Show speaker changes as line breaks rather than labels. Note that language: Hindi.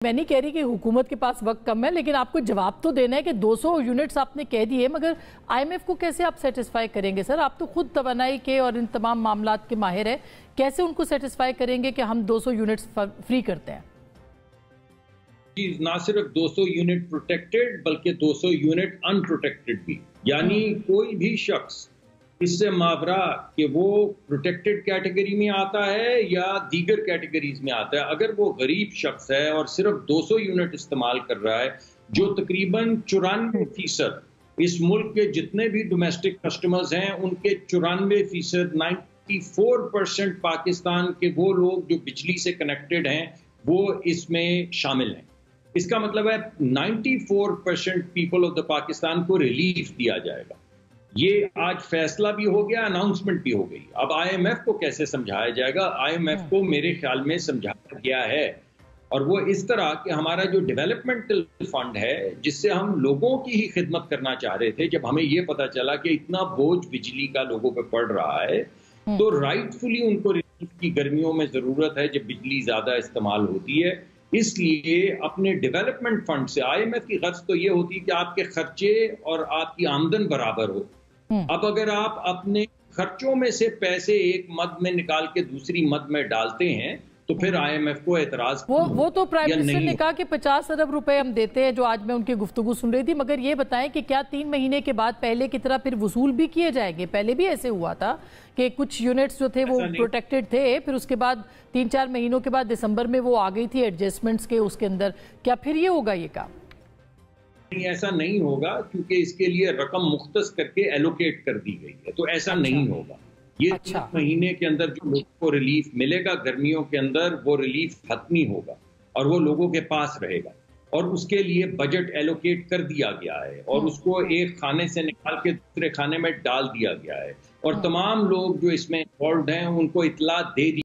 मैं नहीं कह रही कि हुकूमत के पास वक्त कम है, लेकिन आपको जवाब तो देना है कि 200 यूनिट्स आपने कह दिए, मगर आईएमएफ को कैसे आप सेटिस्फाई करेंगे सर? आप तो खुद तवानाई के और इन तमाम मामलात के माहिर हैं, कैसे उनको सेटिस्फाई करेंगे कि हम 200 यूनिट्स फ्री करते हैं?
ना सिर्फ 200 यूनिट प्रोटेक्टेड बल्कि 200 यूनिट अनप्रोटेक्टेड भी, यानी कोई भी शख्स इससे मावरा कि वो प्रोटेक्टेड कैटेगरी में आता है या दीगर कैटेगरीज में आता है, अगर वो गरीब शख्स है और सिर्फ 200 यूनिट इस्तेमाल कर रहा है, जो तकरीबन 94% इस मुल्क के जितने भी डोमेस्टिक कस्टमर्स हैं उनके 94%, 94% पाकिस्तान के वो लोग जो बिजली से कनेक्टेड हैं वो इसमें शामिल हैं। इसका मतलब है 94% पीपल ऑफ द पाकिस्तान को रिलीफ दिया जाएगा। ये आज फैसला भी हो गया, अनाउंसमेंट भी हो गई। अब आईएमएफ को कैसे समझाया जाएगा? आईएमएफ को मेरे ख्याल में समझाया गया है, और वो इस तरह कि हमारा जो डेवलपमेंटल फंड है जिससे हम लोगों की ही खिदमत करना चाह रहे थे, जब हमें ये पता चला कि इतना बोझ बिजली का लोगों पे पड़ रहा है तो राइटफुली उनको रिलीफ की गर्मियों में जरूरत है जब बिजली ज्यादा इस्तेमाल होती है। इसलिए अपने डेवलपमेंट फंड से आईएमएफ की गर्ज तो ये होती है कि आपके खर्चे और आपकी आमदन बराबर हो। अब अगर आप अपने खर्चों में से पैसे एक मद में निकाल के दूसरी मद में डालते हैं तो फिर आईएमएफ को एतराज
वो तो प्राइम मिनिस्टर ने कहा कि 50 अरब रुपए हम देते हैं, जो आज मैं उनकी गुफ्तगू सुन रही थी। मगर ये बताएं कि क्या 3 महीने के बाद पहले की तरह फिर वसूल भी किए जाएंगे? पहले भी ऐसे हुआ था कि कुछ यूनिट्स जो थे वो प्रोटेक्टेड थे, फिर उसके बाद 3-4 महीनों के बाद दिसंबर में वो आ गई थी एडजस्टमेंट्स के उसके अंदर। क्या फिर ये होगा ये काम?
नहीं, ऐसा नहीं होगा, क्योंकि इसके लिए रकम मुख्तस करके एलोकेट कर दी गई है, तो ऐसा नहीं होगा। ये 3 महीने के अंदर जो लोगों को रिलीफ मिलेगा गर्मियों के अंदर, वो रिलीफ हतमी होगा और वो लोगों के पास रहेगा, और उसके लिए बजट एलोकेट कर दिया गया है और उसको एक खाने से निकाल के दूसरे खाने में डाल दिया गया है, और तमाम लोग जो इसमें इन्वॉल्व हैं उनको इत्तला दे दी